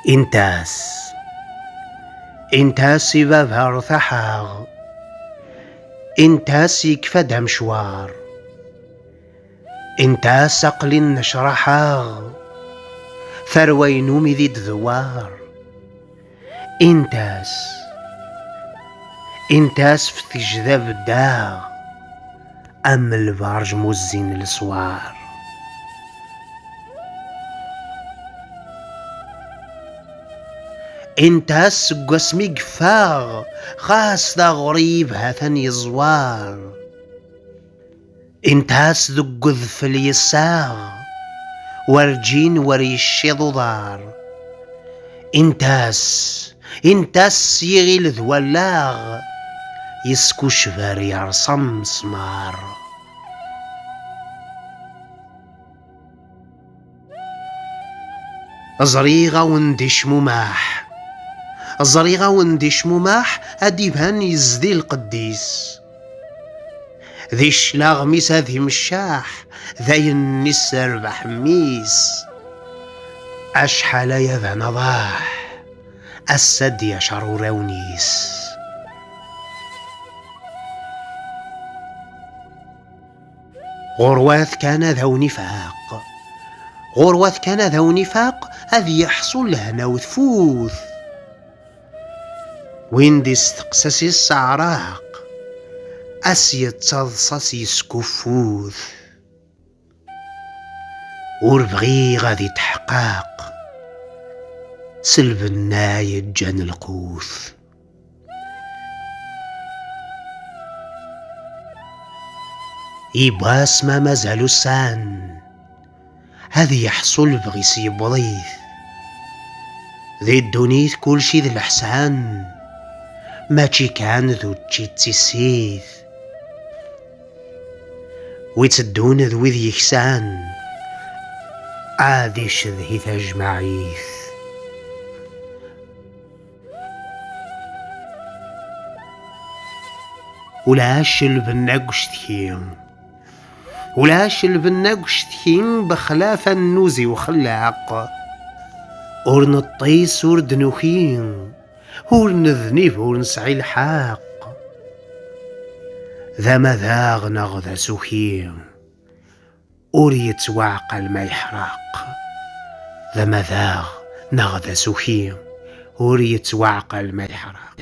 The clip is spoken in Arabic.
إنتاس إنتاس بابها رثحاغ، إنتاس يكفد مشوار، إنتاس أقل نشرحاغ، ثروينو مذي دوار. إنتاس في تجذاب الداغ، أم البارج مزين الصوار. إنتاس قسمي قفاغ، خاص دا غريب هاثن يزوار. إنتاس ذو ذفل يساغ، ورجين وريشي ضار. إنتاس يغيل ذولاغ، يسكو شفار يرسم مسمار. زريغة وندش مماح، الزريغة وندش مماح، أديبهن يزدي القديس. ذي الشلاغ ميس هذي مشاح، ذي النسر بحميس. أشحال يذا نضاح، السد يشرور ونيس. غرواث كان ذو نفاق، غرواث كان ذو نفاق، هذي يحصل لهنا وثفوث. وين دي استقسسي السعراق، أسيد تضصص يسكفوث. وربغي غادي تحقاق، سلب النايد جان القوث. يباس ما مازالو سان، هذي يحصل بغي سيبضيث. ذي الدنيث كل شي ذي الحسان، ماشي كان ذو تشيتسي السيث. ويتدون ذو ذي يكسان، عادي شذهي تجمعيث. ولاش البناق وشتكين، ولاش البناق وشتكين، بخلاف النوزي وخلاق. ور نطيس ور دنوخين، ور نذنب ور نسعي الحاق. ذا مذاغ نغذا سخين، ور يتوعقل ما يحرق. ذا مذاغ نغذا سخين، ور يتوعقل ما يحرق.